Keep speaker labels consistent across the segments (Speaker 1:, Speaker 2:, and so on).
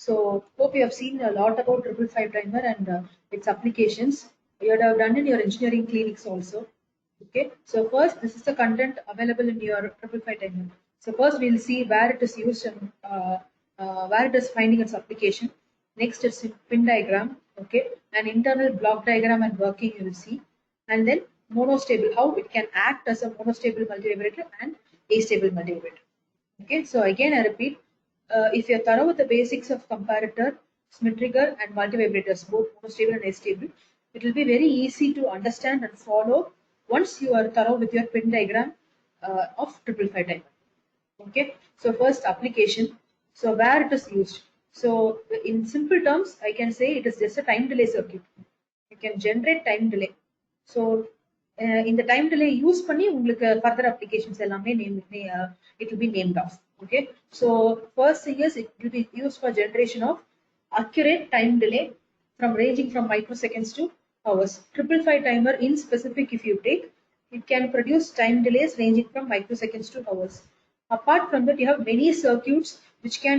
Speaker 1: So hope you have seen a lot about 555 timer and its applications. You would have done in your engineering clinics also. Okay, so first this is the content available in your 555 timer. So first we'll see where it is used and where it is finding its application. Next it's pin diagram, okay, an internal block diagram and working you will see, and then monostable, how it can act as a monostable multivibrator and astable multivibrator. Okay, so again I repeat, if you're thorough with the basics of comparator, Smith trigger, and multivibrators, both monostable and astable, it will be very easy to understand and follow once you are thorough with your pin diagram of 555 timer. Okay, so first application. So where it is used. So in simple terms, I can say it is just a time delay circuit. You can generate time delay. So in the time delay use பண்ணி உங்களுக்கு further applications எல்லாமே it will be named off. Okay, so first thing is it will be used for generation of accurate time delay from ranging from microseconds to hours. 555 timer in specific, if you take, it can produce time delays ranging from microseconds to hours. Apart from that, you have many circuits which can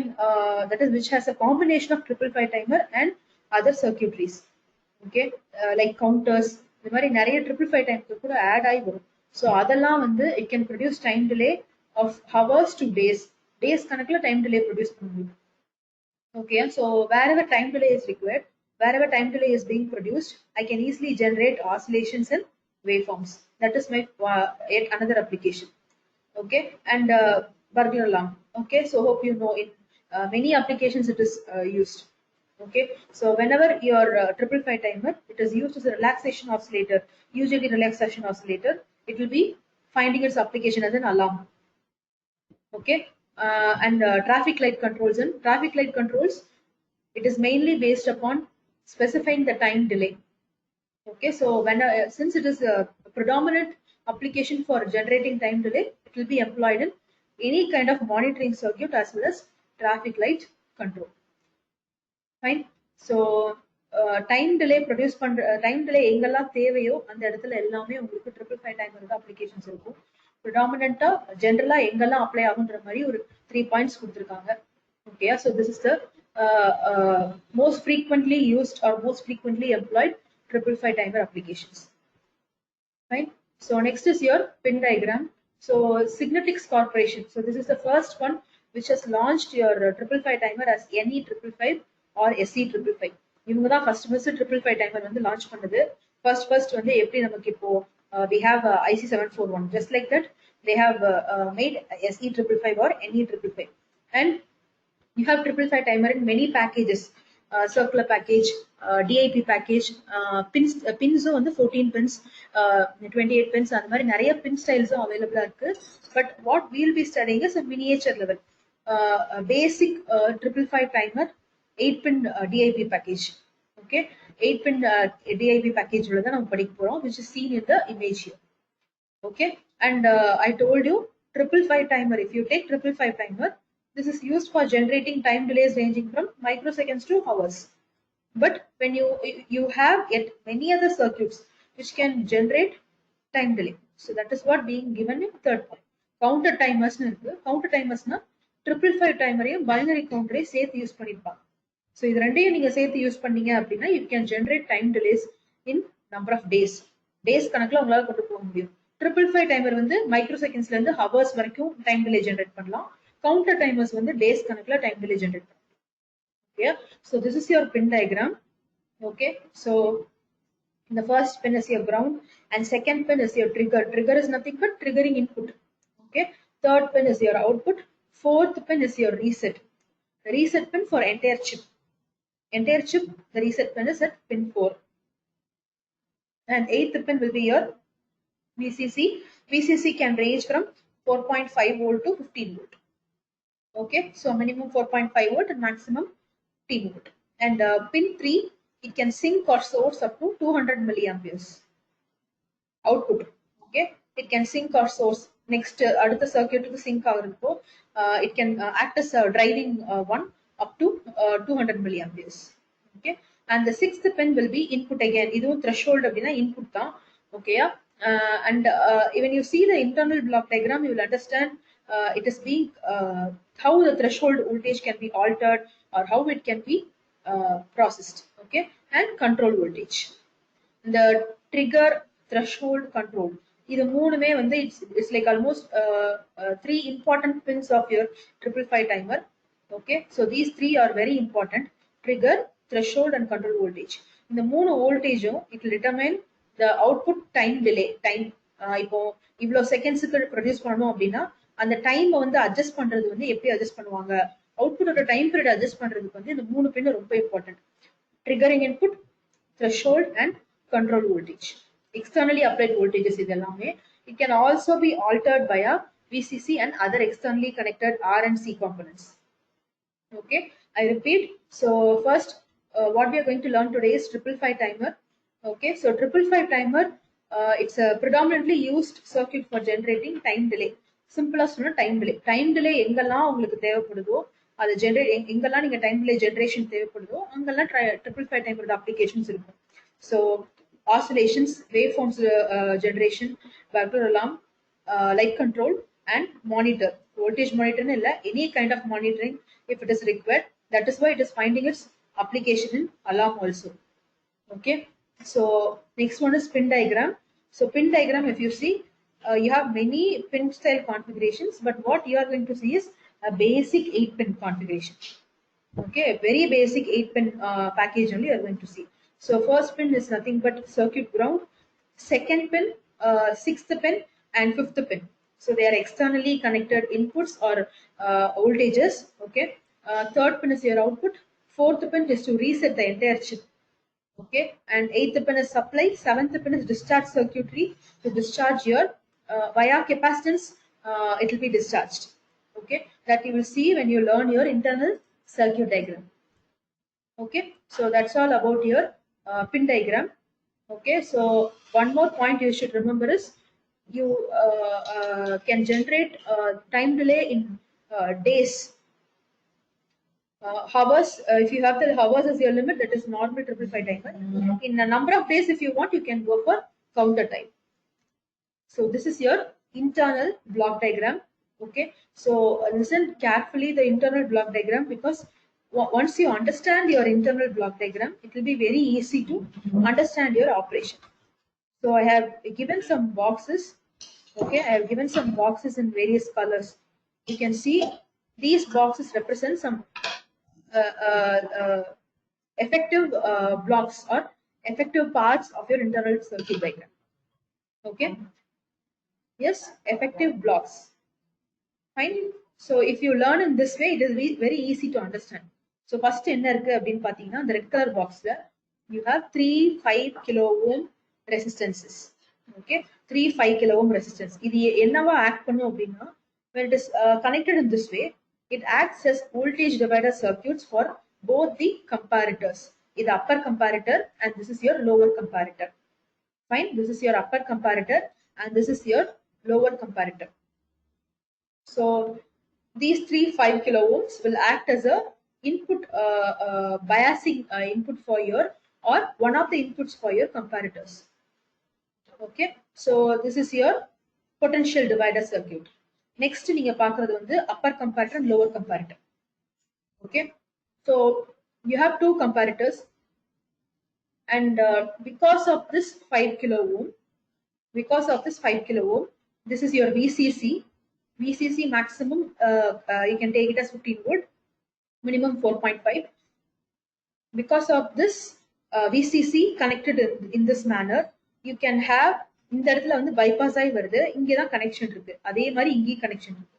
Speaker 1: which has a combination of 555 timer and other circuitries. Okay, like counters, இந்த மாதிரி நிறைய 555 times கூட add ஆகி வரும். So அதெல்லாம் வந்து it can produce time delay of hours to days கணக்குல time delay produce பண்ண முடியும். Okay, so wherever time delay is required, wherever time delay is being produced, I can easily generate oscillations and waveforms. That is my yet another application. Okay, and burglar alarm. Okay, so hope you know in many applications it is used. Okay, so whenever your 555 timer, it is used as a relaxation oscillator, usually relaxation oscillator, it will be finding its application as an alarm. Okay, and traffic light controls. And traffic light controls, it is mainly based upon specifying the time delay. Okay, so when since it is a predominant application for generating time delay, it will be employed in any kind of monitoring circuit as well as traffic light control. Fine. So time delay produce பண்ற time delay எங்கெல்லாம் தேவையோ அந்த இடத்துல எல்லாமே உங்களுக்கு 555 timer applications இருக்கும். Predominantா generally எங்கெல்லாம் apply ஆகுன்ற மாதிரி ஒரு 3 points கொடுத்திருக்காங்க. Okay, so this is the most frequently used or most frequently employed 555 timer applications. Fine. So next is your pin diagram. So Signetics Corporation. So this is the first one which has launched your 555 timer as NE 555 or SE 555. இவங்க தான் first 555 timer வந்து launch பண்ணது. First வந்து எப்படி நமக்கு இப்போ we have IC 741, just like that they have made SE 555 or NE 555, and you have 555 timer in many packages, circular package, DIP package, pins வந்து 14 pins, 28 pins, அந்த மாதிரி நிறைய pin styles available இருக்கு. But what we'll be studying is a miniature level, basic 555 timer 8 pin DIP package. Okay, 8 pin DIP package உள்ள தான் நம்ம படிக்க போறோம், which is seen in the image here. Okay, and I told you 555 timer, if you take 555 timer, this is used for generating time delays ranging from microseconds to hours. But when you have yet many other circuits which can generate time delay, so that is what being given in third point. Counter timers இருக்கு. Counter timers னா 555 timerையும் binary counter சேர்த்து use பண்ணிருப்பாங்க. So இது ரெண்டையும் நீங்க சேர்த்து use பண்ணீங்க அப்படின்னா you can generate time delays in number of days கணக்குல உங்களால கொண்டு போக முடியும். 555 டைமர் வந்து மைக்ரோசெகண்ட்ஸ்ல இருந்து ஹவர்ஸ் வரைக்கும் டைம் டிலே ஜெனரேட் பண்ணலாம். கவுண்டர் டைமர்ஸ் வந்து டேஸ் கணக்குல டைம் டிலே ஜெனரேட் பண்ணலாம். Okay, so this is your pin diagram. Okay, so the first pin is your ground and second pin is your trigger. Trigger is nothing but triggering input. Okay, third pin is your output. Fourth pin is your reset. The reset pin for entire chip. Entire chip, the reset pin is at pin 4. And eighth pin will be your VCC. VCC can range from 4.5 volt to 15 volt. Okay, so minimum 4.5 volt and maximum 15 volt. And pin 3, it can sync or source up to 200 milliamperes output. Okay, it can sync or source. Next அடுத்த circuit க்கு sync ஆகுறப்போ it can act as a driving one up to 200 milliamperes. Okay, and the sixth pin will be input again. இதுவும் threshold அப்படினா input தான். Okay, and when you see the internal block diagram, you will understand it is being how the threshold voltage can be altered or how it can be processed. Okay, and control voltage, the trigger, threshold, control. இது மூணுமே வந்து it's like almost three important pins of your 555 timer. Okay, so these three are very important: trigger, threshold, and control voltage. இந்த மூணு வோல்டேஜும் it will determine the output time delay. Time இப்போ இவ்வளோ செகண்ட்ஸுக்கு produce பண்ணணும் அப்படின்னா அந்த டைம் வந்து adjust பண்றது வந்து எப்படி அட்ஜஸ்ட் பண்ணுவாங்க, அவுட்புட்டோட டைம் பீரியட் அட்ஜஸ்ட் பண்றதுக்கு வந்து இந்த மூணு பின் ரொம்ப important: triggering input, threshold, and control voltage. Externally applied voltages idellame. It can also be altered via VCC and other externally connected R and C components. Okay, I repeat. So first, what we are going to learn today is 555 timer. Okay, so 555 timer, it's a predominantly used circuit for generating time delay. Simple as time delay. Time delay எங்கெல்லாம் உங்களுக்கு தேவைப்படுதோ அது generate எங்கெல்லாம் நீங்க time delay generation தேவைப்படுதோ அங்கெல்லாம் 555 டைமரோட applications இருக்கும். So oscillations, waveforms generation, burglar alarm, light control, and monitor. Voltage monitoring illa any kind of monitoring if it is required. That is why it is finding its application in alarm also. Okay, so next one is pin diagram. So pin diagram, if you see, you have many pin style configurations, but what you are going to see is a basic 8-pin configuration. Okay, very basic 8-pin package only you are going to see. So first pin is nothing but circuit ground, second pin, sixth pin, and fifth pin. So they are externally connected inputs or voltages. Okay, third pin is your output, fourth pin is to reset the entire chip. Okay, and eighth pin is supply, seventh pin is discharge circuitry to discharge your via capacitance. It will be discharged. Okay, that you will see when you learn your internal circuit diagram. Okay, so that's all about your pin diagram. Okay, so one more point you should remember is you can generate time delay in days. Hours, if you have the hours as your limit, that is normal 555 timer. In a number of days, if you want, you can go for counter time. So this is your internal block diagram. Okay, so listen carefully the internal block diagram, because once you understand your internal block diagram, it will be very easy to understand your operation. So I have given some boxes. Okay, I have given some boxes in various colors. You can see these boxes represent some effective blocks or effective parts of your internal circuit diagram. Okay, yes, effective blocks. Fine. So if you learn in this way, it is very easy to understand. So first என்ன இருக்கு அப்படின்னு பாத்தீங்கன்னா the red color boxல you have 3-5 kilo ohm resistances. Okay, 3-5 kilo ohm resistance. இது என்னவா act பண்ணும் அப்படின்னா when it is connected in this way, it acts as voltage divider circuits for both the comparators. இது upper comparator and this is your lower comparator. Fine, this is your upper comparator and this is your lower comparator. So these 3-5 kilo ohms will act as a input biasing input for your or one of the inputs for your comparators. Okay, so this is your potential divider circuit. Next நீங்க பார்க்கிறது வந்து upper comparator and lower comparator. Okay, so you have two comparators and because of this 5 kilo ohm, this is your VCC maximum, you can take it as 15 volt, minimum 4.5. Because of this VCC connected in this manner, you can have இந்த இடத்துல வந்து bypass ஆகி வருது, இங்கே தான் connection இருக்கு, அதே மாதிரி இங்கேயும் கனெக்ஷன் இருக்கு.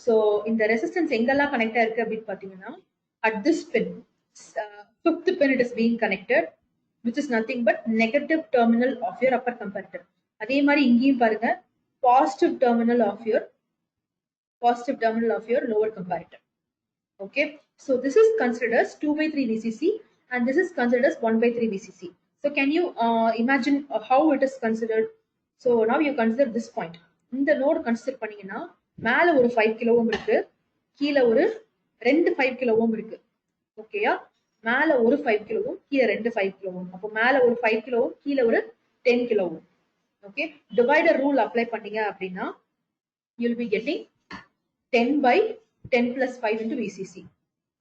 Speaker 1: ஸோ இந்த ரெசிஸ்டன்ஸ் எங்கெல்லாம் கனெக்ட் ஆயிருக்கு அப்படின்னு பார்த்தீங்கன்னா at this pin, fifth pin it is being connected, which is nothing but negative terminal of your upper comparator. அதே மாதிரி இங்கேயும் பாருங்க positive terminal of your lower comparator. Okay, so this is considered as 2/3 VCC and this is considered as 1/3 VCC. So can you imagine how it is considered? So now you consider this point. இந்த note consider பண்ணீங்கன்னா மேல ஒரு 5 kilo ohm இருக்கு, கீழே ஒரு 2 5 kilo ohm இருக்கு. ஓகேயா, மேல ஒரு 5 கிலோ ஓம், கீழே 2 5 கிலோ ஓம். அப்போ மேல ஒரு 5 கிலோ ஓம், கீழே ஒரு 10 kilo ohm. Okay, divider rule apply பண்ணீங்க அப்படின்னா you'll be getting 10 by 10 plus 5 into VCC.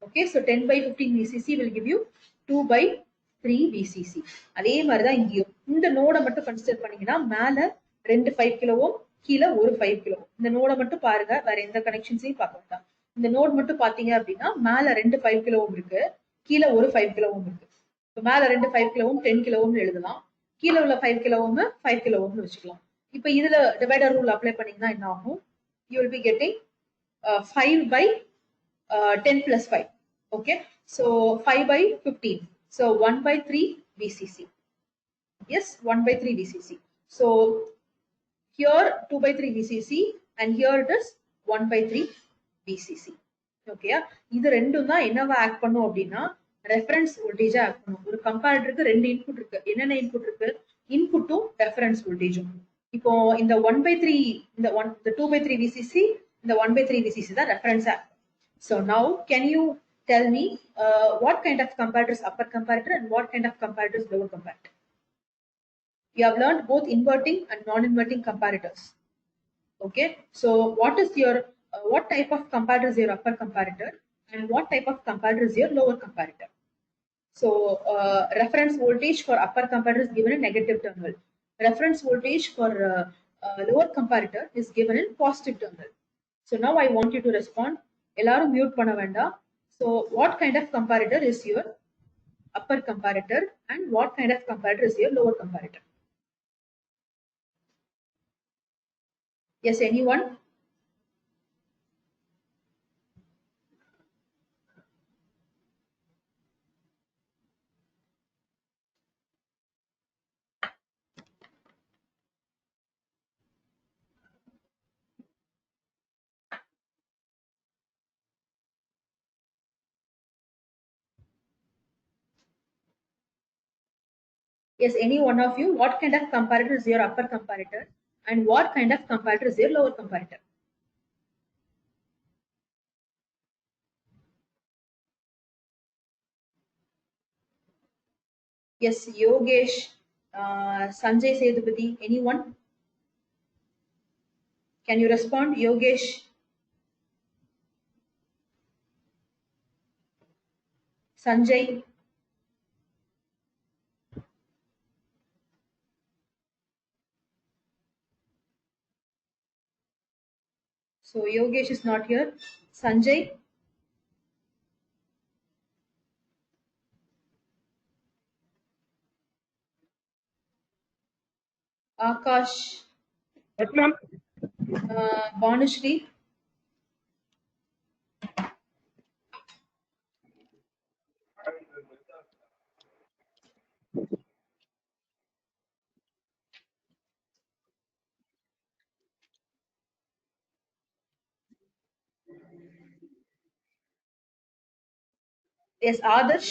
Speaker 1: Okay, so 10 by 15 VCC will give you 2 by 3 VCC. அதே மாதிரி தான் இங்கேயும் இந்த நோடை மட்டும் கன்சிடர் பண்ணீங்கன்னா மேல 2 5 கிலோ ஓம் கீழே ஒரு 5 கிலோ. இந்த நோடை மட்டும் பாருங்க, வேற எந்த கனெக்ஷன்ஸையும் பார்க்க வேண்டாம். இந்த நோட் மட்டும் பாத்தீங்க அப்படின்னா மேல 2 5 கிலோ ஓம் இருக்கு, கீழே ஒரு 5 கிலோ ஓம் இருக்கு. இப்போ மேல 2 5 கிலோ ஓம் 10 கிலோ ஓம் எழுதலாம், கீழே உள்ள 5 கிலோ ஓம் 5 கிலோ ஓம்னு வச்சுக்கலாம். இப்போ இதுல டிவைடர் ரூல் அப்ளை பண்ணீங்கன்னா என்ன ஆகும்? You will be getting 5 by 10 plus 5. Okay, so 5 by 15. So 1 by 3 VCC. Yes, 1 by 3 VCC. So here 2 by 3 VCC and here it is 1 by 3 VCC. Okay, இது ரெண்டும் தான் என்னவா ஆக்ட் பண்ணும் அப்படின்னா ரெஃபரன்ஸ் வோல்டேஜா ஆக்ட் பண்ணும். ஒரு கம்பேரட்டருக்கு ரெண்டு இன்புட் இருக்கு. என்னென்ன இன்புட் இருக்கு? இன்புட்டும் ரெஃபரன்ஸ் வோல்டேஜும். இப்போ இந்த 1 by 3 இந்த 2 by 3 VCC, இந்த 1 by 3 VCC தான் reference act. So now can you tell me what kind of comparator is upper comparator and what kind of comparator is lower comparator? You have learned both inverting and non-inverting comparators. Okay, so what is your what type of comparator is your upper comparator and what type of comparator is your lower comparator? So reference voltage for upper comparator is given in negative terminal. Reference voltage for lower comparator is given in positive terminal. So now I want you to respond. எல்லாரும் mute பண்ண வேண்டாம். So what kind of comparator is your upper comparator and what kind of comparator is your lower comparator? Yes, anyone? Yes, any one of you, what kind of comparator is your upper comparator and what kind of comparator is your lower comparator? Yes, Yogesh, Sanjay Sedupati, anyone? Can you respond, Yogesh? Sanjay? So Yogesh is not here. Sanjay? Akash?
Speaker 2: Yes, ma'am.
Speaker 1: Banushri? Yes, Adarsh?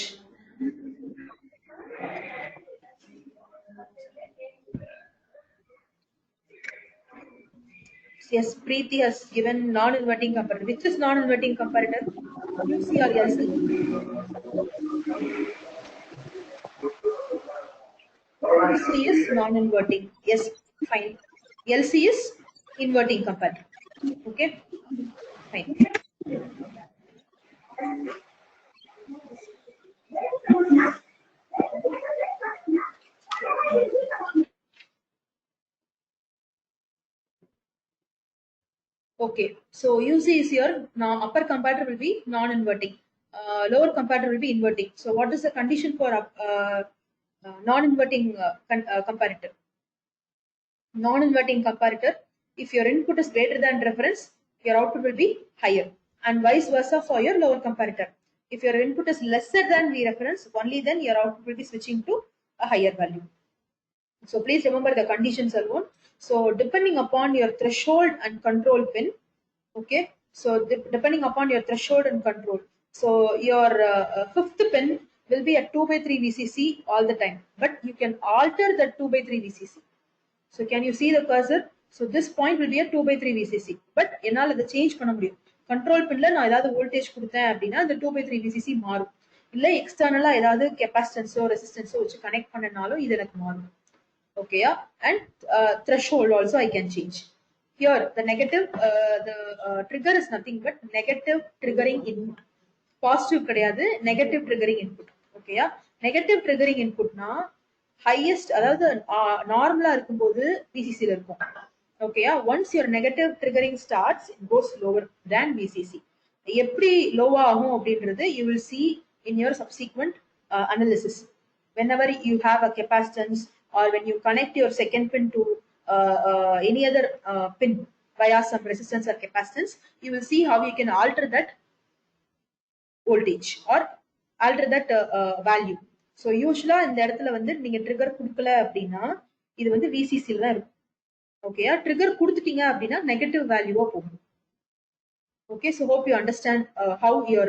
Speaker 1: Yes, Preeti has given non-inverting comparator. Which is non-inverting comparator? UC or LC? UC is non-inverting. Yes, fine. LC is inverting comparator. Okay, fine. Okay, so UC is here. Now upper comparator will be non-inverting. Lower comparator will be inverting. So what is the condition for non-inverting comparator? Non-inverting comparator, if your input is greater than reference, your output will be higher, and vice versa for your lower comparator. If your input is lesser than the reference, only then your output will be switching to a higher value. So please remember the conditions alone. So depending upon your threshold and control pin, okay, so depending upon your threshold and control, so your fifth pin will be at 2 by 3 VCC all the time, but you can alter the 2 by 3 VCC. So can you see the cursor? So this point will be a 2 by 3 VCC, but என்னால் அதை change பண்ண முடியும். Control பின்ல நான் ஏதாவது voltage கொடுத்தேன் அப்படின்னா அந்த 2 by 3 VCC மாறும். இல்லை எக்ஸ்டர்னலா ஏதாவது கெப்பாசிட்டன்ஸோ ரெசிஸ்டன்ஸோ வச்சு கனெக்ட் பண்ணனாலும் இது எனக்கு மாறும். Okay, yeah, and threshold also I can change. Here the negative trigger is nothing but negative triggering input. Positive கிடையாது, negative triggering input. Okay யா? Negative triggering input na highest, அதாவது நார்மலா இருக்கும்போது VCC ல இருக்கும். Okay yeah? Once your negative triggering starts, it goes lower than VCC. எப்படி low ஆகும் அப்படின்றது you will see in your subsequent analysis. Whenever you have a capacitance or when you connect your second pin to any other pin via some resistance or capacitance, you will see how you can alter that voltage or alter that value. So usually இந்த இடத்துல வந்து நீங்க trigger கொடுக்கல அப்படின்னா இது வந்து VCC ல தான் இருக்கும். ஓகேயா? ட்ரிகர் கொடுத்துட்டீங்க அப்படின்னா நெகட்டிவ் வேல்யூவா போகும். Okay, so hope you understand how your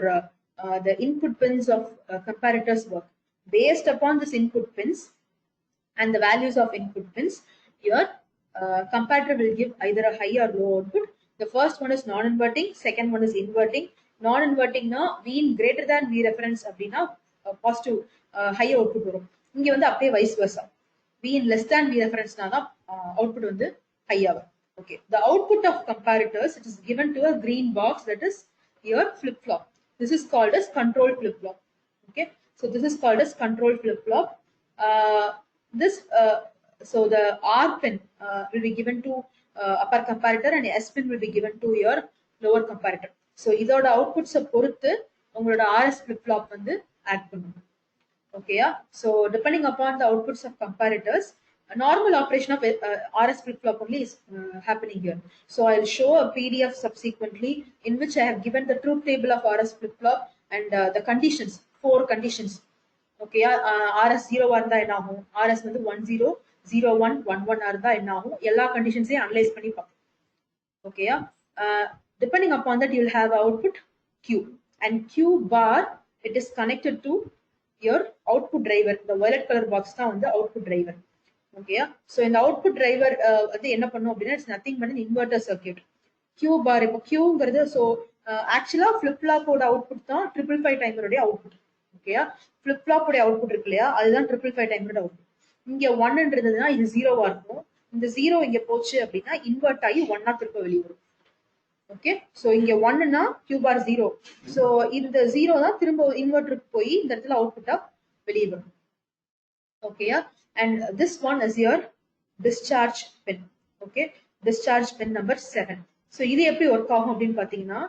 Speaker 1: the input pins of comparators work. Based upon this input pins and the values of input pins, your comparator will give either a high or low output. The first one is non-inverting, second one is inverting. Non-inverting na V in greater than V reference அப்படின்னா positive high output வரும். இங்க வந்து அப்படியே vice versa. V in less than V reference na தான் output வந்து high ஆகும். Okay, the output of comparators, it is given to a green box, that is your flip-flop. This is called as control flip-flop. Okay, so this is called as control flip-flop. So the R pin will be given to upper comparator and S pin will be given to your lower comparator. So இதோட outputs பொறுத்து உங்களோட RS flip-flop வந்து add பண்ணும். Okay, yeah? So depending upon the outputs of comparators, a normal operation of RS flip-flop only is happening here. So I'll show a PDF subsequently in which I have given the truth table of RS flip-flop and the conditions, 4 conditions. Okay, RS 0 இருந்தா என்ன ஆகும், RS வந்து 10 01 11 இருந்தா என்ன ஆகும், எல்லா கண்டிஷன்ஸையும் analyse பண்ணி பார்ப்போம். Okay, depending upon that you will have output Q, and Q bar, it is connected to your output driver. The violet color box தான் வந்து output driver. Okay, so in the output driver வந்து என்ன பண்ணும் அப்படின்னா it's nothing but an inverter circuit. Q bar, இப்போ Qங்கிறது so actually flip-flop ஓட output தான் 555 timer உடைய output. Okay, flip-flop உடைய output இருக்கு இல்லையா, அதுதான் 555 timer உடைய output. இங்க 1ன்றதுனா இது 0வா இருக்கும், இந்த 0 இங்க போச்சு அப்படின்னா இன்வெர்ட் ஆகி 1ஆ திரும்ப வெளிய வரும். Okay, so இங்க 1 னா Q bar 0, so இந்த 0 தான் திரும்ப இன்வெர்ட்டருக்கு போய் இந்த இடத்துல அவுட்புட்டா வெளிய வரும். Okay, and this one is your discharge pin. Okay, discharge pin number 7. So இது எப்படி ஒர்க் ஆகும் அப்படின்னு பாத்தீங்கன்னா,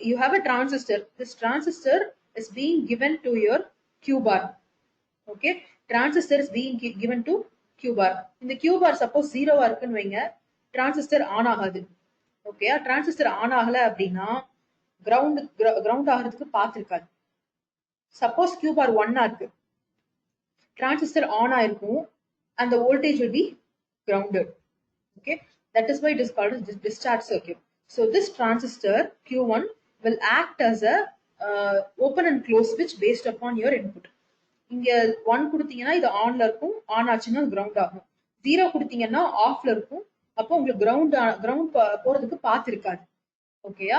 Speaker 1: you have a transistor. This transistor is being given to your Q bar. Okay, transistor is being given to Q bar. இந்த Q bar suppose 0வா இருக்குன்னு வைங்க, transistor on ஆகாது. Okay, transistor on ஆகல அப்படின்னா ground ஆகிறதுக்கு பாத் இருக்காது. Suppose Q bar 1 இருக்கு, transistor on ஆயிருக்கும் and the voltage will be grounded. Okay, that is why it is called as discharge circuit. So this transistor Q1 will act as a open and close switch based upon your input. இங்க 1 கொடுத்தீங்கன்னா இது ஆன்ல இருக்கும், on ஆச்சுன்னா ground ஆகும். 0 கொடுத்தீங்கன்னா ஆஃப்ல இருக்கும், அப்போ உங்களுக்கு கிரவுண்ட் போறதுக்கு பாத் இருக்காது. ஓகேயா?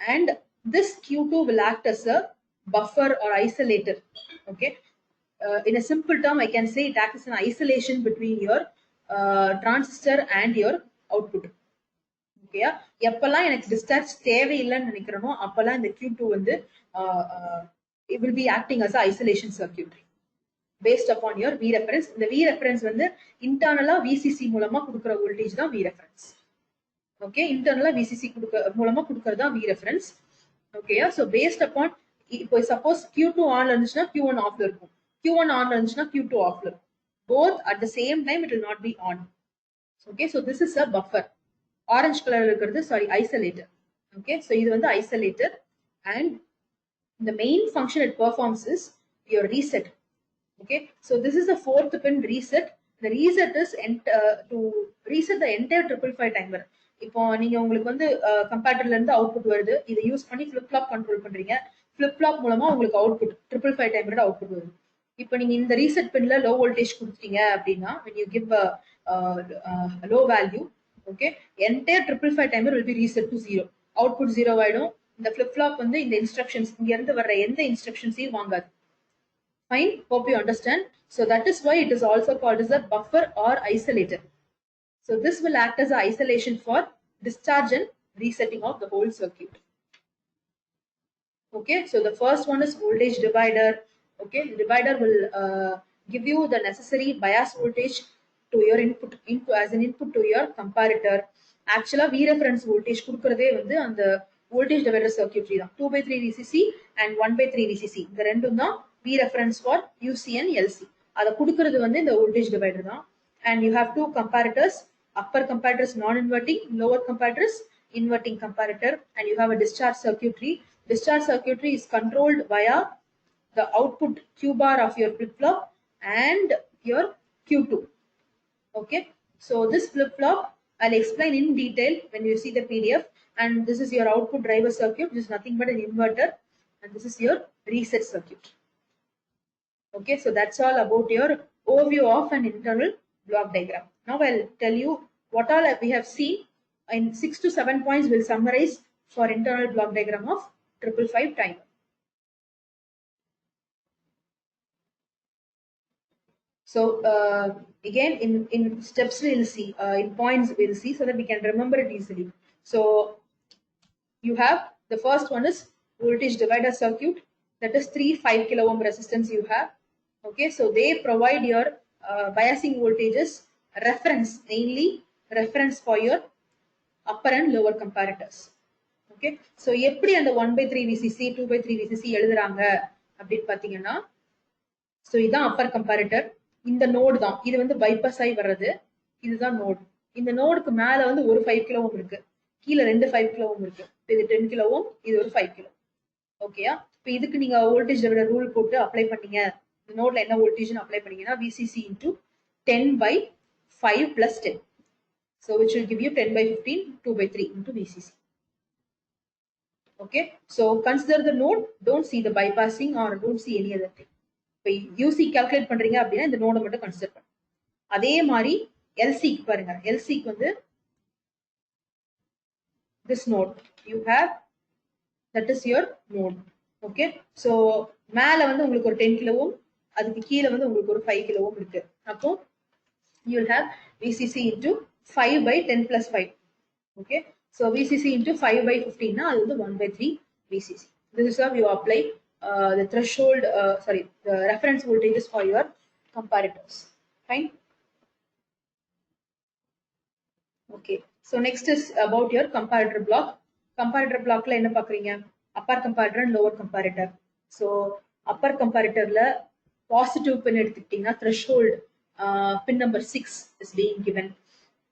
Speaker 1: and this Q2 will act as a buffer or isolator. Okay, in a simple term I can say it acts as an isolation between your transistor and your output. ஓகேயா? எப்பெல்லாம் எனக்கு டிஸ்சார்ஜ் தேவையில்லைன்னு நினைக்கிறனோ அப்பெல்லாம் இந்த Q2 வந்து it will be acting as a isolation circuit based upon your V reference. இந்த V reference வந்து இன்டர்னலா VCC மூலமா கொடுக்கிற வோல்டேஜ் தான் V reference. Okay, இன்டர்னலா VCC மூலமா கொடுக்கிறது தான் V reference. Okay, so based upon, இப்போ suppose Q2 ஆன்ல இருந்துச்சுன்னா Q1 ஆஃப்ல இருக்கும், Q1 ஆன்ல இருந்துச்சுன்னா Q2 ஆஃப்ல இருக்கும். Both at the same time it will not be on. Okay, so this is a buffer. Orange color இருக்கிறது isolator. Okay, so இது வந்து isolator, and the main function it performs is your reset. Okay, so this is the 4th pin reset. The reset is to reset the entire 555 timer. இப்போ நீங்க உங்களுக்கு வந்து கம்பேட்டர்ல இருந்து output வருது, இதை யூஸ் பண்ணி flip-flop கண்ட்ரோல் பண்றீங்க, flip-flop மூலமா உங்களுக்கு அவுட்புட் 555 timer அவுட்புட் வருது. இப்போ நீங்க இந்த ரீசெட் பின்ல லோ வோல்டேஜ் கொடுத்தீங்க அப்படின்னா when you give a low value, okay, entire 555 timer will be reset to 0. output 0 ஆயிடும். இந்த flip-flop வந்து இந்த இன்ஸ்ட்ரக்ஷன்ஸ் இங்க இருந்து வர்ற எந்த இன்ஸ்ட்ரக்ஷன்ஸையும் வாங்காது. Fine, hope you understand. So that is why it is also called as a buffer or isolator. So this will act as an isolation for discharge and resetting of the whole circuit. Okay, so the first one is voltage divider. Okay, divider will give you the necessary bias voltage to your input as an input to your comparator. Actually, V reference voltage கொடுக்கிறதே வந்து அந்த voltage divider circuitry தான் 2/3 VCC and 1/3 VCC இந்த ரெண்டும் தான் V reference for UC and LC. அதை கொடுக்கிறது வந்து இந்த voltage divider தான். And you have two comparators. Upper comparator is non-inverting, lower comparator is inverting comparator, and you have a discharge circuitry. Discharge circuitry is controlled via the output Q bar of your flip-flop and your Q2. Okay, so this flip-flop I'll explain in detail when you see the PDF. And this is your output driver circuit, which is nothing but an inverter, and this is your reset circuit. Okay, so that's all about your overview of an internal block diagram. Now I'll tell you what all we have seen in 6 to 7 points. We'll summarize for internal block diagram of 555 timer. So again in steps we'll see, in points we'll see, so that we can remember it easily. So you have the first one is voltage divider circuit, that is 3 5 kilo ohm resistance you have. Okay, so they provide your biasing voltages reference, mainly reference for your upper and lower comparators. Okay, so எப்படி அந்த 1/3 VCC 2/3 VCC எழுதுறாங்க அப்படி பாத்தீங்கன்னா, so இதான் upper comparator, இந்த node தான், இது வந்து பைபாஸ் ஆகி வர்றது, இதுதான் நோடு. இந்த நோடுக்கு மேல வந்து ஒரு 5 கிலோ ஓம் இருக்கு, கீழே ரெண்டு 5 கிலோ ஓம் இருக்கு. இது 10 கிலோ ஓம், இது ஒரு 5 கிலோ. ஓகேயா, இப்போ இதுக்கு நீங்க வோல்டேஜ் டிவைடர் ரூல் போட்டு அப்ளை பண்ணீங்க, இந்த நோட்ல என்ன வோல்டேஜ்னு அப்ளை பண்ணீங்கன்னா VCC into 10/5 plus 10. So which will give you 10/15 2/3 into VCC. Okay, so consider the node, don't see the bypassing or don't see any other thing. இப்போ யூசி கால்குலேட் பண்றீங்க அப்படின்னா இந்த நோடை மட்டும் கன்சிடர் பண்ணுங்க. அதே மாதிரி எல்சிக்கு பாருங்க, எல்சிக்கு வந்து this node you have, that is your node. Okay, so மேல வந்து உங்களுக்கு ஒரு 10 கிலோ ஓம், அதுக்கு கீழே வந்து உங்களுக்கு ஒரு 5 கிலோ ஓம் இருக்கு. அப்போ you will have VCC into 5/10 plus 5. Okay, so VCC into 5/15 na adu 1/3 VCC. This is how you apply the threshold, the reference voltages for your comparators. Fine. Okay, so next is about your comparator block. Comparator block la enna paakringa, upper comparator and lower comparator. So upper comparator la positive pin eduthikitina threshold pin number 6 is being given.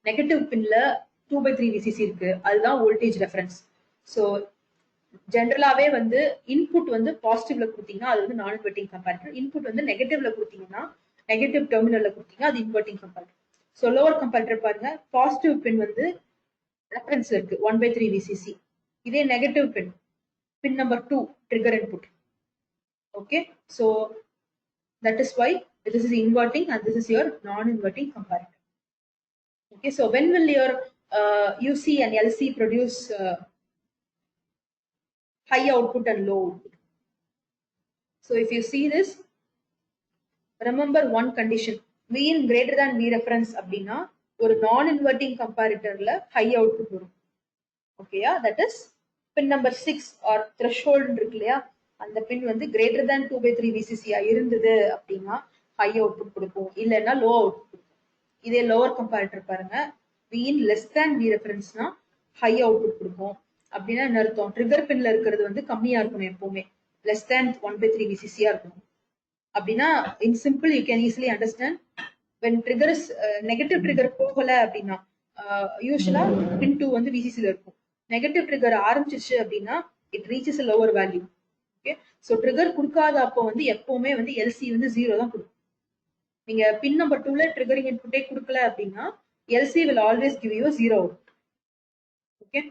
Speaker 1: Negative pin la 2/3 VCC இருக்கு, அதுதான் voltage reference. So ஜென்ரலாவே வந்து input வந்து பாசிட்டிவ்ல கொடுத்தீங்கன்னா அது வந்து நான் inverting comparator, input வந்து நெகட்டிவ்ல கொடுத்தீங்கன்னா நெகட்டிவ் டெர்மினல்ல கொடுத்தீங்கன்னா அது inverting comparator. So lower comparator பாருங்க, பாசிட்டிவ் பின் வந்து ரெஃபரன்ஸ் இருக்கு 1/3 VCC, இதே negative pin pin number 2 trigger input. Okay, so that is why this is inverting and this is your non-inverting comparator. Okay, so when will your UC and LC produce high output and low output? So if you see this, remember one condition, V in greater than V reference அப்படின்னா ஒரு non-inverting comparatorல high output வரும். ஓகேயா, that is pin number 6 or threshold இருக்கு இல்லையா, அந்த பின் வந்து greater than 2/3 VCC இருந்தது அப்படின்னா high output கொடுக்கும், இல்லைன்னா low output கொடுக்கும். இதே lower comparator பாருங்க, V in less than V reference னா high output கொடுக்கும். அப்படின்னா என்ன அர்த்தம், ட்ரிகர் பின்ல இருக்கிறது வந்து கம்மியா இருக்கணும், எப்பவுமே less than 1/3 VCC இருக்கணும். அப்படின்னா in simple you can easily understand, when trigger is negative trigger போகல அப்படின்னா யூசுவலா pin 2 வந்து VCC ல இருக்கும். நெகட்டிவ் ட்ரிகர் ஆரம்பிச்சிருச்சு அப்படின்னா it reaches a lower value. Okay, so trigger கொடுக்காத அப்போ வந்து எப்பவுமே வந்து LC வந்து 0 தான் கொடுக்கும். நீங்க பின் நம்பர் 2ல ட்ரிகரிங் இன்புட்டே கொடுக்கல அப்படின்னா LC will always give you a 0 output. Okay,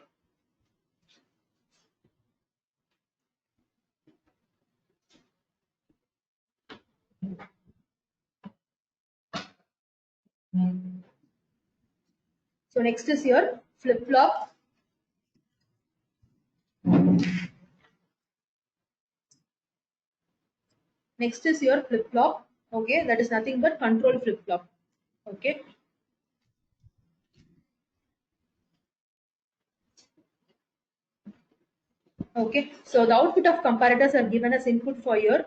Speaker 1: so next is your flip-flop. Next is your flip-flop. Okay, that is nothing but control flip-flop. Okay, Okay, so the output of comparators are given as input for your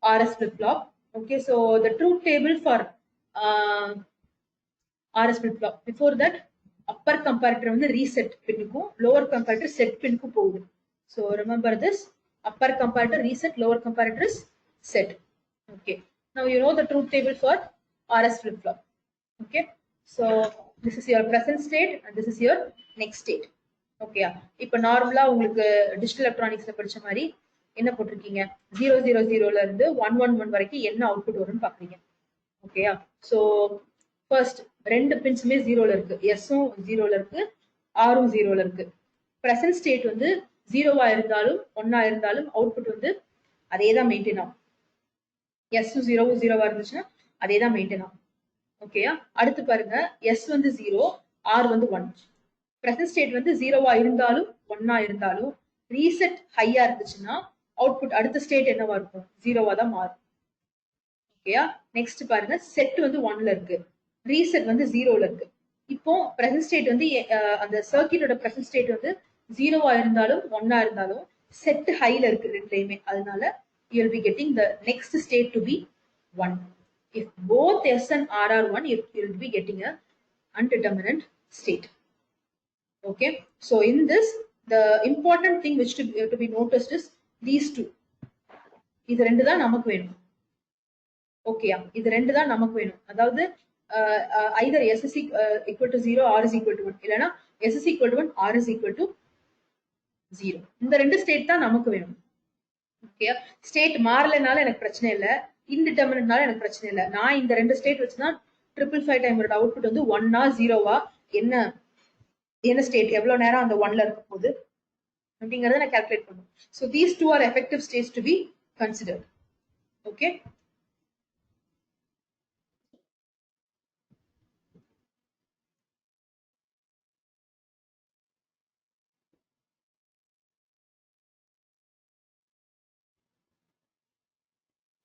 Speaker 1: RS flip-flop. Okay, so the truth table for RS flip-flop. Before that, upper comparator வந்து reset pinnukum, lower comparator set pinnukum போகுது. So remember this, upper comparator reset, lower comparator is set. Okay, now you know the truth table for RS flip-flop. Okay, so this is your present state and this is your next state. Okay, இப்போ நார்மலா உங்களுக்கு digital எலக்ட்ரானிக்ஸ்ல படிச்ச மாதிரி என்ன போட்டிருக்கீங்க 000 ல இருந்து 111 வரைக்கும் என்ன அவுட்புட் வரும்னு பாக்குறீங்க. ஓகேயா, சோ ஃபர்ஸ்ட் ரெண்டு பின்ஸுமே 0ல இருக்கு, எஸ்ஸும் 0ல இருக்கு, ஆரும் 0ல இருக்கு. பிரசன்ட் ஸ்டேட் வந்து 0வா இருந்தாலும் 1ஆ இருந்தாலும் அவுட்புட் வந்து அதே தான் மெயின்டைன் ஆகும். எஸ்ஸும் 0வா இருந்துச்சுன்னா அதே தான் மெயின்டைன் ஆகும். ஓகேயா, அடுத்து பாருங்க, எஸ் வந்து 0, ஆர் வந்து 1. பிரசன்ட் ஸ்டேட் வந்து 0வா இருந்தாலும் 1ஆ இருந்தாலும் ரீசெட் ஹையா இருந்துச்சுன்னா அவுட்புட் அடுத்த ஸ்டேட் என்னவா இருக்கும், 0வா தான் மாறும். ஓகேயா, நெக்ஸ்ட் பாருங்க, செட் வந்து 1ல இருக்கு, ரீசெட் வந்து 0ல இருக்கு. இப்போ பிரசன்ட் ஸ்டேட் வந்து அந்த சர்க்யூட்டோட பிரசன்ட் ஸ்டேட் வந்து 0வா இருந்தாலும் 1ஆ இருந்தாலும் செட் ஹைல இருக்கு ரெண்டுலயுமே. அதனால you will be getting the next state to be 1. If both S and R are 1, you will be getting a undeterminate state. Okay, so in this, the important thing which to be noticed is these two. இது ரெண்டு தான் நமக்கு வேணும். ஓகேயா, இது ரெண்டு தான் நமக்கு வேணும். அதாவது either S is equal to 0, R is equal to 1, இல்லனா S is equal to 1, R is equal to 0. இந்த ரெண்டு ஸ்டேட் தான் நமக்கு வேணும். ஓகே, ஸ்டேட் மாறலனால எனக்கு பிரச்சனை இல்லை, இன்டிடெர்மினட்னால எனக்கு பிரச்சனை இல்லை. நான் இந்த ரெண்டு ஸ்டேட் வச்சுதான் 555 டைமரோட அவுட்புட் வந்து 1ஆ 0வா என்ன ஸ்டேட் எவ்வளவு நேரம் அந்த 1ல இருக்க போகுது அப்படிங்கறத நான் கால்குலேட் பண்ணும். So these two are effective states to be considered. Okay,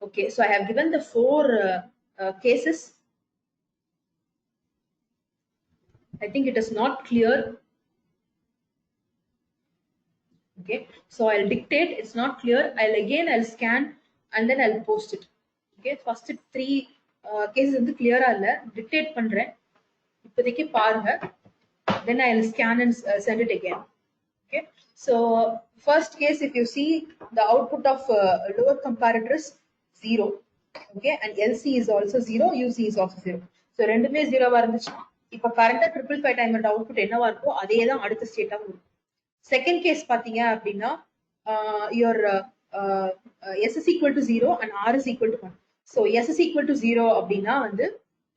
Speaker 1: okay, so I have given the 4 cases. I think it is not clear. Okay, so I'll dictate, it's not clear, I'll scan and then I'll post it. Okay, first 3 cases வந்து clear-ஆ இல்ல, dictate பண்றேன், இப்போதைக்கு பாருங்க, then I'll scan and send it again. Okay, so first case, if you see, the output of lower comparator is 0. Okay, and LC is also 0, UC is also 0. So ரெண்டுமே 0வா இருந்துச்சு. இப்போ கரண்டா 555 டைமரோட output என்னவா இருக்கோ அதே தான் அடுத்த ஸ்டேட்டா வரும். செகண்ட் கேஸ் பாத்தீங்க அப்படின்னா your S is equal to 0 and R is equal to 1. So S is equal to 0 அப்படின்னா வந்து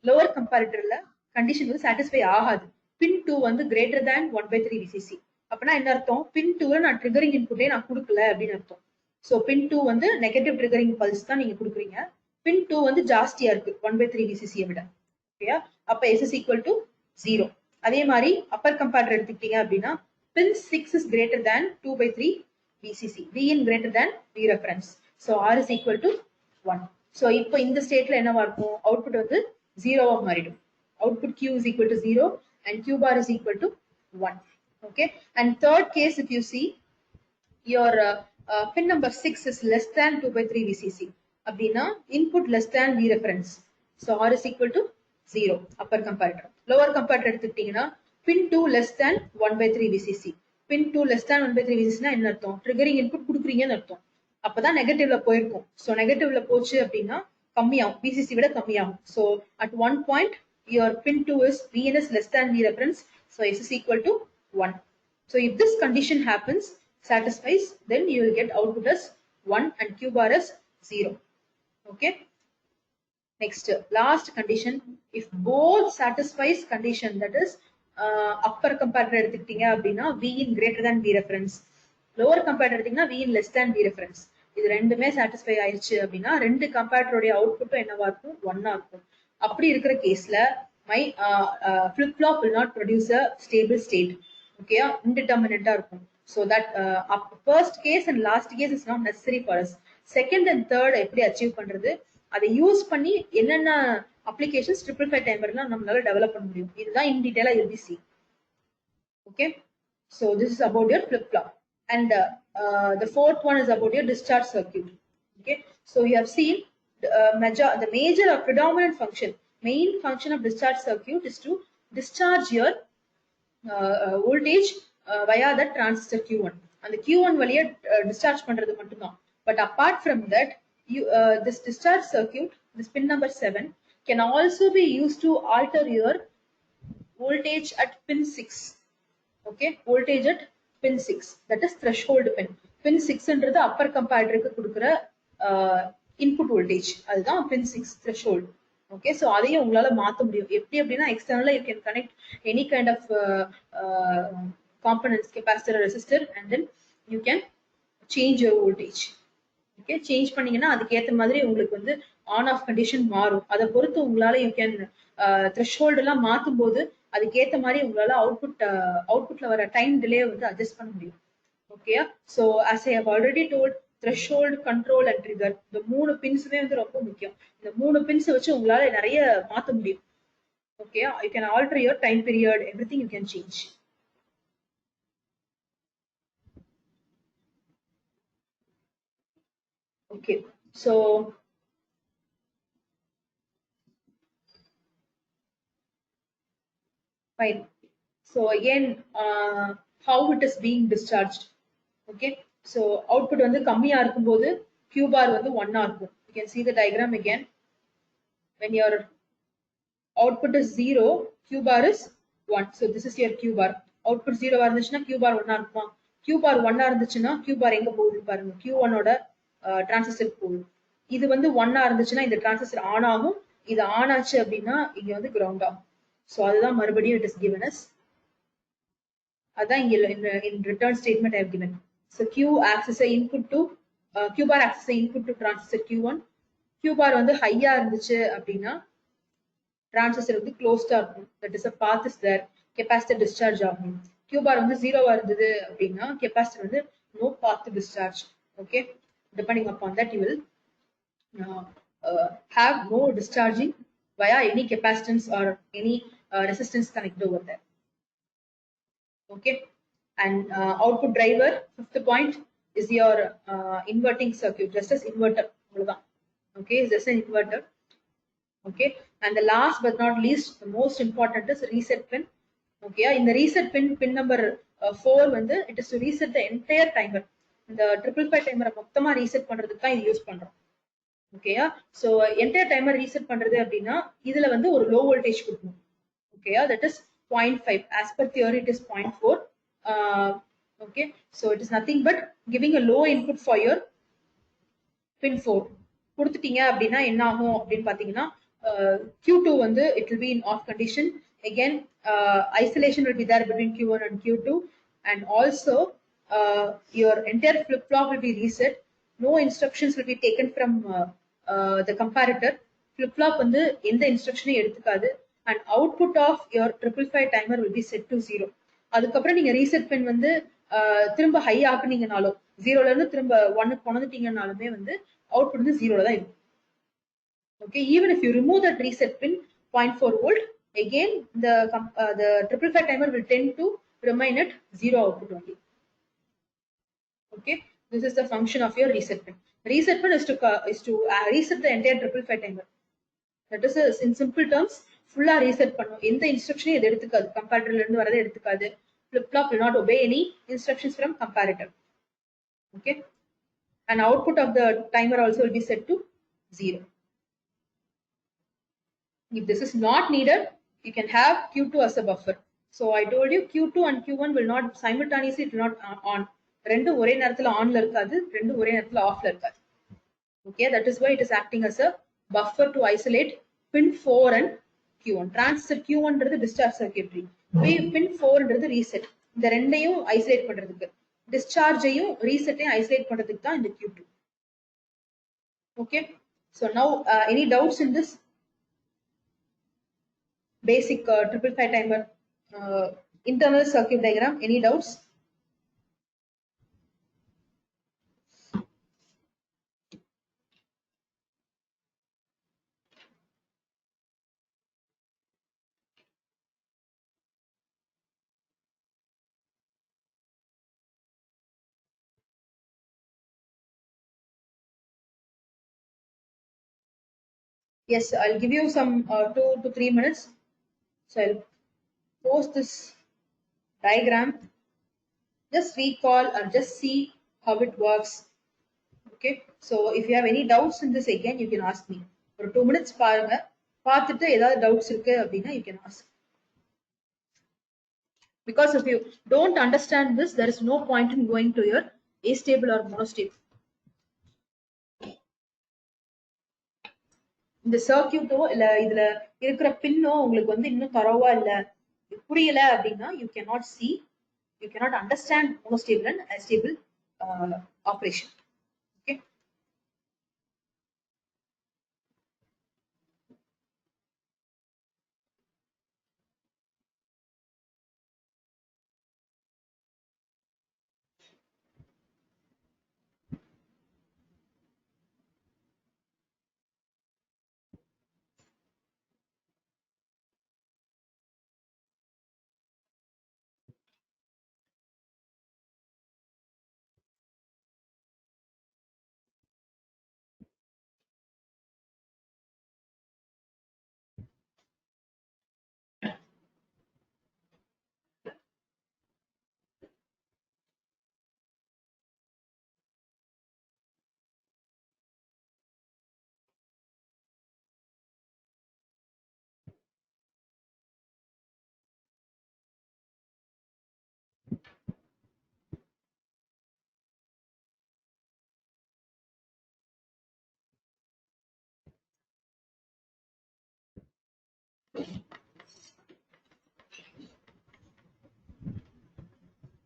Speaker 1: lower comparatorல கண்டிஷன் வந்து சாட்டிஸ்ஃபை ஆகாது. பின் 2 வந்து greater than 1/3 VCC. அப்படின்னா என்ன அர்த்தம், பின் 2ல நான் ட்ரிகரிங் இன்புட்டே நான் கொடுக்கல அப்படின்னு அர்த்தம். ஸோ பின் 2 வந்து நெகட்டிவ் ட்ரிகரிங் பல்ஸ் தான் நீங்க கொடுக்குறீங்க. பின் 2 வந்து ஜாஸ்தியா இருக்கு 1/3 VCC விட. ஓகேயா, அப்ப S is equal to 0. அதே மாதிரி அப்பர் கம்பேரட்டர் எடுத்துக்கிட்டீங்க அப்படின்னா pin 6 is greater than 2/3 VCC. Vin greater than V reference. So R is equal to 1. So இப்போ இந்த ஸ்டேட்ல என்னவா இருக்கும், அவுட்புட் வந்து 0வா மாறிடும். Output Q is equal to 0 and Q bar is equal to 1. Okay, and third case, if you see, your pin number 6 is less than 2/3 VCC. அப்படின்னா input less than V reference. So R is equal to 0, upper comparator. Lower comparator எடுத்துக்கிட்டீங்கன்னா pin 2 less than 1/3 VCC. pin 2 less than 1/3 VCC னா என்ன அர்த்தம், triggering input கொடுக்குறீங்கன்னு அர்த்தம். அப்பதான் நெகட்டிவ்ல போயிருக்கும். So நெகட்டிவ்ல போச்சு அப்படின்னா கம்மியாகும், VCC விட கம்மியாகும். So at one point your pin 2 is Vn is less than V reference. So S is equal to 1. So if this condition happens, satisfies, then you will get output as 1 and Q bar as 0. Okay. Next, last condition, if both satisfies condition, that is upper comparator எடுத்துக்கிட்டீங்க அப்படின்னா Vin greater than V reference, lower comparator எடுத்தீங்கன்னா Vin less than V reference. இது ரெண்டுமே satisfy ஆயிடுச்சு அப்படின்னா ரெண்டு கம்பேரட்டரோட அவுட்புட்டும் என்னவா இருக்கும், 1ஆ இருக்கும். அப்படி இருக்கிற கேஸ்ல my flip-flop will not produce a stable state. Okay, indeterminate இருக்கும். So that first case and last case is not necessary for us. Second and third எப்படி அச்சீவ் பண்றது, அதை யூஸ் பண்ணி என்னென்ன அப்ளிகேஷன்ஸ் 555 டைமர்லாம் நம்மளால டெவலப் பண்ண முடியும், இதுதான் இன் டீடைலா எழுதி C. Okay, So this is about your flip-flop. And the fourth one is about your discharge circuit. Okay, so you have seen the major or predominant function, main function of discharge circuit is to discharge your voltage via the transistor Q1. And the Q1 வழியா discharge பண்றது மட்டும்தான். But apart from that, this discharge circuit, this pin number 7, can also be used to alter your voltage at pin 6. Okay, voltage at pin 6, that is threshold pin. Pin 6 என்றது upper comparator க்கு கொடுக்கிற input voltage, அதுதான் pin 6 threshold. Okay, so அதையும் உங்களால மாத்த முடியும். எப்படி அப்படின்னா externally you can connect any kind of components, capacitor, resistor, and then you can change your voltage. Okay, change பண்ணீங்கன்னா அதுக்கு ஏத்த மாதிரி உங்களுக்கு வந்து ஆன் ஆஃப் கண்டிஷன் மாறும். அதை பொறுத்து உங்களால யூ கேன் த்ரெஷ்ஹோல்ட் எல்லாம் மாத்தும் போது அதுக்கு ஏத்த மாதிரி உங்களால அவுட்புட்ல வர டைம் டிலே வந்து அட்ஜஸ்ட் பண்ண முடியும். Okay, so as I have already told, threshold, control and trigger, இந்த 3 பின்ஸுமே வந்து ரொம்ப முக்கியம். இந்த 3 பின்ஸ் வச்சு உங்களால நிறைய மாத்த முடியும். Okay, you can alter your time period, everything you can change. Okay, so fine. So again, how it is being discharged. Okay, so output வந்து கம்மியா இருக்கும்போது Q bar வந்து 1 ஆ இருக்கும். You can see the diagram again. When your output is 0, Q bar is 1. So this is your Q bar. Output 0 ஆ இருந்துச்சுன்னா Q bar 1 ஆ இருக்குமா? Q bar 1 ஆ இருந்துச்சுன்னா Q bar எங்க போகுது பாருங்க, Q1 ஓட டிரான்சிஸ்டர் போகுது. இது வந்து 1 ஆ இருந்துச்சுன்னா இந்த டிரான்சிஸ்டர் ஆன் ஆகும். இது ஆன் ஆச்சு அப்படின்னா இங்க வந்து கிரவுண்ட் ஆகும். ஸோ அதுதான் மறுபடியும் it is given as. அதான் இங்க in return statement I have given. So Q acts as a input to Q bar acts as a input to transistor Q1. Q bar வந்து ஹையா இருந்துச்சு அப்படின்னா டிரான்சிஸ்டர் வந்து க்ளோஸ்டா இருக்கும். That is a path is there. Capacitor discharge ஆகும். Q bar வந்து 0 இருந்தது அப்படின்னா கெபாசிட்டர் வந்து no path to discharge. Okay, depending upon that you will have no discharging via any capacitance or any resistance connected over there. Okay, and output driver, fifth point, is your inverting circuit, just as inverter. Okay, just an inverter. Okay, and the last but not least, the most important is reset pin. Okay, in the reset pin, pin number 4 வந்து it is to reset the entire timer. இந்த 555 timer மொத்தமா reset பண்றதுக்கு தான் இது use பண்றோம். ஓகேயா, so entire timer reset பண்றது அப்படின்னா இதுல வந்து ஒரு லோ வோல்டேஜ் கொடுக்கணும். ஓகேயா, that is 0.5. as per theory it is 0.4. Okay, so it is nothing but giving a low input for your pin 4. கொடுத்துட்டீங்க அப்படின்னா என்ன ஆகும் அப்படின்னு பாத்தீங்கன்னா Q2 வந்து it will be in off condition. Again, isolation will be there between Q1 and Q2, and also your entire flip flop will be reset. No instructions will be taken from the comparator. Flip flop வந்து எந்த இன்ஸ்ட்ரக்ஷனையும் எடுத்துக்காது, and output of your 555 timer will be set to 0. அதுக்கப்புறம் நீங்க reset பின் வந்து திரும்ப high ஆக்குனீங்கனாலோ 0ல இருந்து திரும்ப 1க்கு கொண்டுட்டீங்கனாலுமே வந்து அவுட்புட் வந்து 0ல தான் இருக்கும். Okay, even if you remove that reset pin 0.4 volt, again the 555 timer will tend to remain at 0 output only. Okay, this is the function of your reset pin. Reset pin is to reset the entire 555 timer. That is in simple terms, fulla reset பண்ணும். எந்த இன்ஸ்ட்ரக்ஷனையும் இது எடுத்துக்காது, கம்பேரட்டர்ல இருந்து வரதை எடுத்துக்காது. Flip flop will not obey any instructions from comparator. Okay, and output of the timer also will be set to 0. If this is not needed, you can have Q2 as a buffer. So I told you Q2 and Q1 will not simultaneously, it will not on. ரெண்டு ஒரே நேரத்துல ஆன்ல இருக்காது, ரெண்டு ஒரே நேரத்துல ஆஃப்ல இருக்காது. Okay, that is why it is acting as a buffer to isolate pin 4 and Q1. Transistor Q1 ன்றது discharge circuitry, pin 4 ன்றது reset. இந்த ரெண்டையும் ஐசோலேட் பண்றதுக்கு, டிஸ்சார்ஜையும் ரீசெட்டையும் ஐசோலேட் பண்றதுக்கு தான் இந்த Q2. Okay, so now any doubts in this basic 555 timer internal circuit diagram? Any doubts? Yes, I'll give you some 2 to 3 minutes. So I'll post this diagram. Just recall or just see how it works. Okay. So if you have any doubts in this again, you can ask me. For 2 minutes பாருங்க. பார்த்துட்டு ஏதாவது doubts இருக்கு அப்படின்னா you can ask. Because if you don't understand this, there is no point in going to your astable or monostable. இந்த சர்க்கியூட்டோ இல்ல இதுல இருக்கிற பின்னோ உங்களுக்கு வந்து இன்னும் தரவா இல்ல புரியல அப்படின்னா you cannot see, you cannot understand monostable and astable operation. Okay.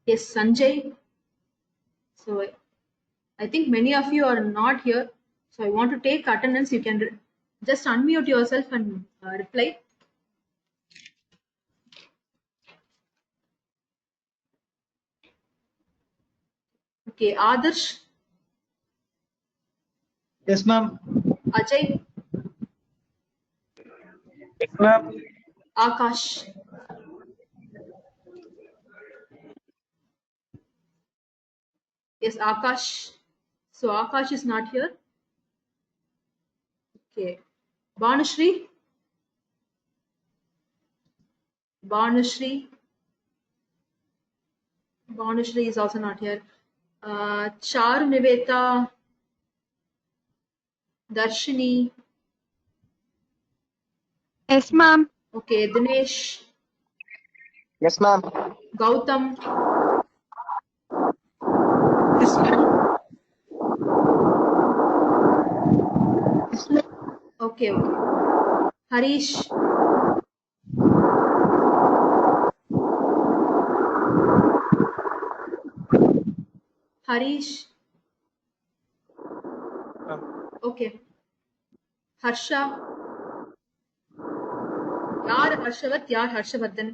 Speaker 1: Yes, Sanjay. So I think many of you are not here. So I want to take attendance. You can just unmute yourself and reply. Okay, Adarsh.
Speaker 2: Yes, ma'am.
Speaker 1: Ajay.
Speaker 2: Yes, ma'am.
Speaker 1: Akash. Yes, Akash. So Akash is not here. Okay. Banushri. Banushri. Banushri is also not here. Charu Niveta. Darshini.
Speaker 3: Yes, ma'am.
Speaker 1: Okay, Dinesh.
Speaker 2: Yes, ma'am.
Speaker 1: Gautam.
Speaker 2: Yes, ma'am.
Speaker 1: Okay, okay. Harish. Harish. Okay. Harsha. Yaar Harshavat, yaar Harshavardhan.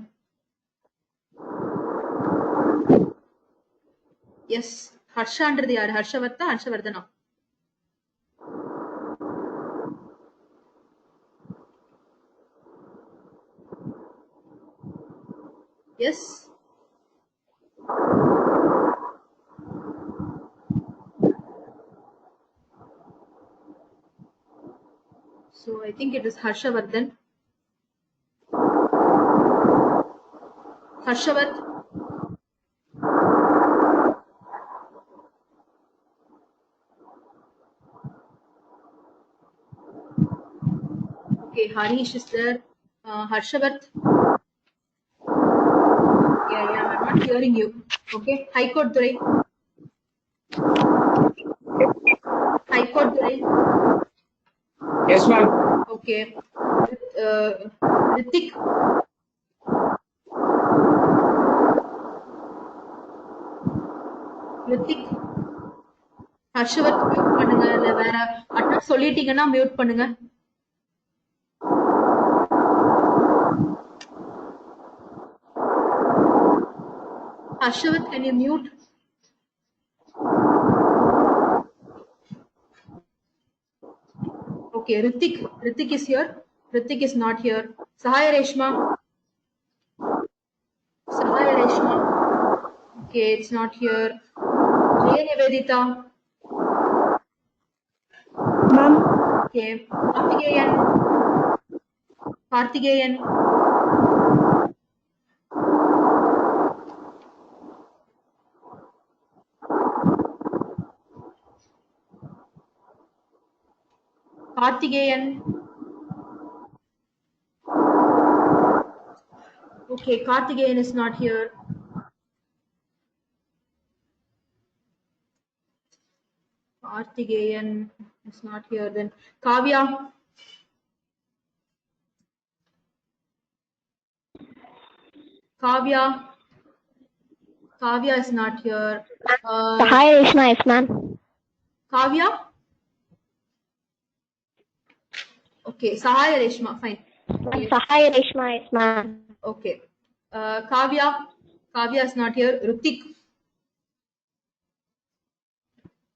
Speaker 1: Yes, Harsha andradhu yaar Harshavatha, Harshavardhana. Yes. So I think it is Harshavardhan. Harshavat. Okay, Harish is there. Harshavat. Yeah, I'm not hearing you. Okay, High Court Durai. High Court Durai.
Speaker 2: Yes, ma'am.
Speaker 1: Okay. Ritik. Ritik. Harshvardh mute பண்ணுங்க இல்ல வேற attend சொல்லிட்டீங்கன்னா mute பண்ணுங்க. Harshavat, can you mute? Okay, Ritik. Ritik is here. Ritik is not here. Sahaya Reshma. Sahaya Reshma. Okay, it's not here. Jay Nivedita.
Speaker 3: Ma'am.
Speaker 1: Okay. Karthikeyan. Karthikeyan. Karthikeyan. Okay, Karthikeyan is not here. Karthikeyan is not here. Then Kavya. Kavya. Kavya is not here.
Speaker 3: Sahaya Reshma, yes ma'am.
Speaker 1: Kavya. Okay, Sahaya Reshma, fine. Okay.
Speaker 3: Sahaya Reshma, yes ma'am.
Speaker 1: Okay. Kavya. Kavya is not here. Rutik.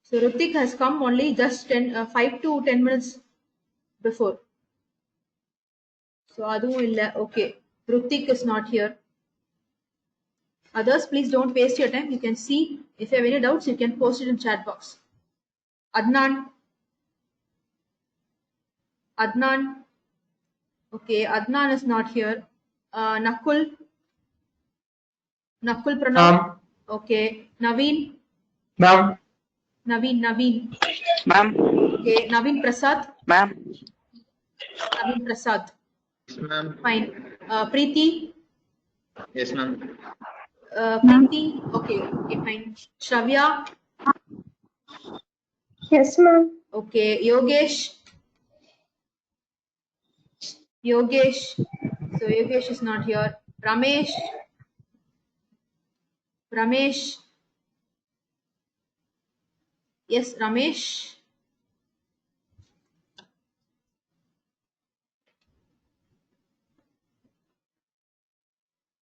Speaker 1: So Rutik has come only just 5 to 10 minutes before. So aduvum illa. Okay. Rutik is not here. Others, please don't waste your time. You can see if you have any doubts, you can post it in chat box. Adnan. Adnan. Okay, Adnan is not here. Nakul. Nakul Pranav. Okay. Naveen.
Speaker 2: Ma'am.
Speaker 1: Naveen.
Speaker 2: Ma'am.
Speaker 1: Okay. Naveen Prasad.
Speaker 2: Ma'am.
Speaker 1: Naveen Prasad.
Speaker 2: Yes, ma'am.
Speaker 1: Fine. Preeti.
Speaker 2: Yes, ma'am.
Speaker 1: Preeti. Okay, fine. Shravya.
Speaker 3: Yes ma'am.
Speaker 1: Okay. Yogesh. Yogesh. So Yogesh is not here. Ramesh. Ramesh. Yes, Ramesh.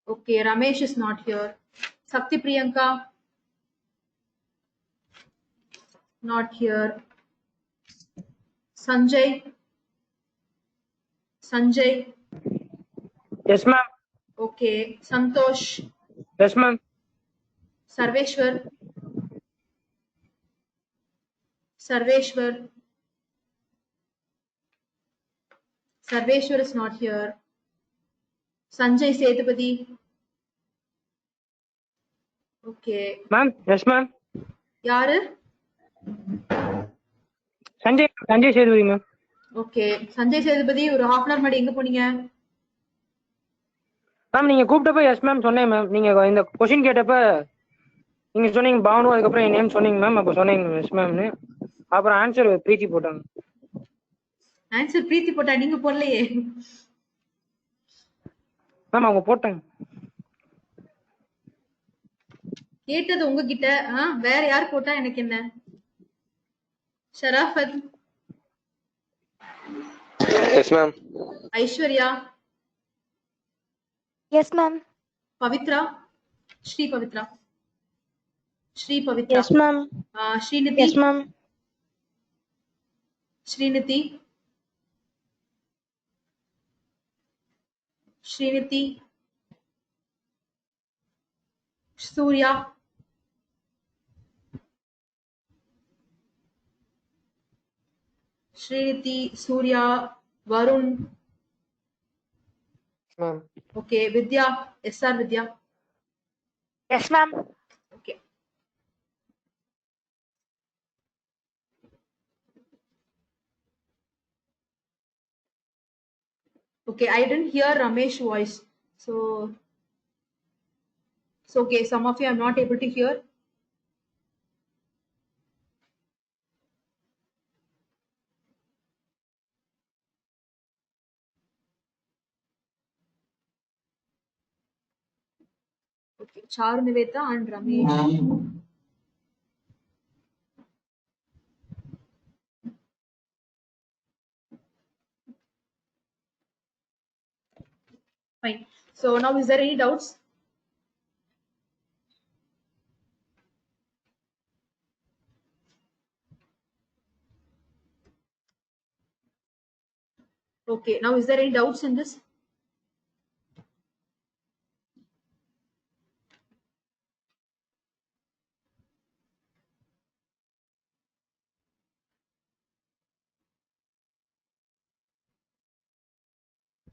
Speaker 1: Okay, Ramesh is not here. Sakti Priyanka. Not here. Sanjay. Sanjay.
Speaker 2: Yes, ma'am.
Speaker 1: Okay. Santosh.
Speaker 2: Yes, ma'am.
Speaker 1: Sarveshwar. Sarveshwar. Sarveshwar is not here. Sanjay Sethupathi. Okay.
Speaker 2: Ma'am. Yes, ma'am.
Speaker 1: Yaru?
Speaker 2: Sanjay Sethupathi, ma'am.
Speaker 1: Okay. Sanjay Sethupathi ஒரு half an hour முன்னாடி எங்க போனீங்க?
Speaker 2: Ma'am நீங்க கூப்பிட்டப்ப yes ma'am சொன்னேன் ma'am. நீங்க இந்த question கேட்டப்ப நீங்க சொன்னீங்க பானு, அதுக்கப்புறம் என் நேம் சொன்னீங்க மேம். அப்போ சொன்னீங்க எஸ் மேம்னு. அப்புறம் ஆன்சர் பிரீத்தி போட்டாங்க.
Speaker 1: ஆன்சர் பிரீத்தி போட்டா நீங்க போடலையே.
Speaker 2: மேம் அவங்க போட்டாங்க.
Speaker 1: கேட்டது உங்ககிட்ட. வேற யார் போட்டா எனக்கு என்ன? Sharafat.
Speaker 2: Yes ma'am.
Speaker 1: Aishwarya.
Speaker 3: Yes ma'am.
Speaker 1: Pavitra. Shri Pavitra. Shri Pavitra.
Speaker 3: Yes ma'am.
Speaker 1: Srinidhi.
Speaker 3: Yes ma'am.
Speaker 1: Srinidhi. Srinidhi. Surya. Srinidhi, Surya, Varun.
Speaker 2: Ma'am.
Speaker 1: Okay, Vidya. SR Vidya.
Speaker 3: Yes ma'am.
Speaker 1: Okay. Okay, I didn't hear Ramesh voice. So okay, some of you I'm not able to hear. Okay, Charu Niveta and Ramesh. Fine. So now is there any doubts? Okay, now is there any doubts in this?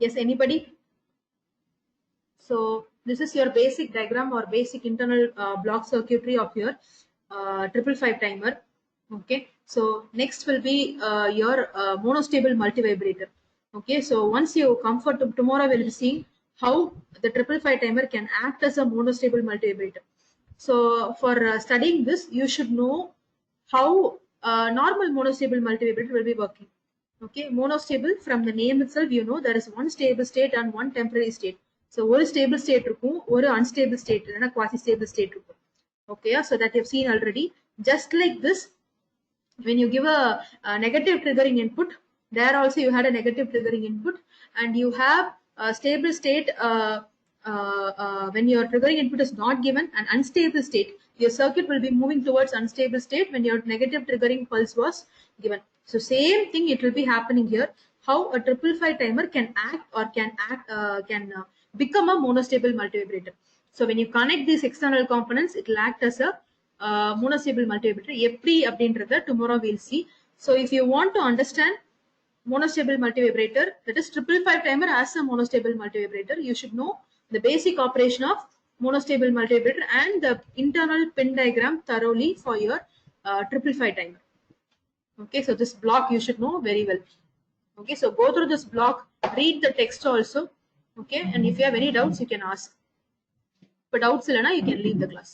Speaker 1: Yes, anybody? So this is your basic diagram or basic internal block circuitry of your 555 timer. Okay, so next will be your monostable multivibrator. Okay, so once you come for tomorrow we'll be seeing how the 555 timer can act as a monostable multivibrator. So for studying this you should know how normal monostable multivibrator will be working. Okay, monostable, from the name itself you know there is one stable state and one temporary state. So one stable state இருக்கும், ஒரு unstable state இல்லைன்னா quasi stable state இருக்கும். Okay, so that you've seen already. Just like this, when you give a negative triggering input, there also you had a negative triggering input, and you have a stable state when your triggering input is not given, an unstable state. Your circuit will be moving towards unstable state when your negative triggering pulse was given. So same thing it will be happening here. How a 555 timer can act or can become a monostable multivibrator. So when you connect these external components, it will act as a monostable multivibrator. எப்படி அப்படின்றத tomorrow we'll see. So if you want to understand monostable multivibrator, that is 555 timer as a monostable multivibrator, you should know the basic operation of monostable multivibrator and the internal pin diagram thoroughly for your 555 timer. Okay, so this block you should know very well. Okay, so go through this block, read the text also. Okay, and if you have any doubts you can ask. But doubts illana you can leave the class.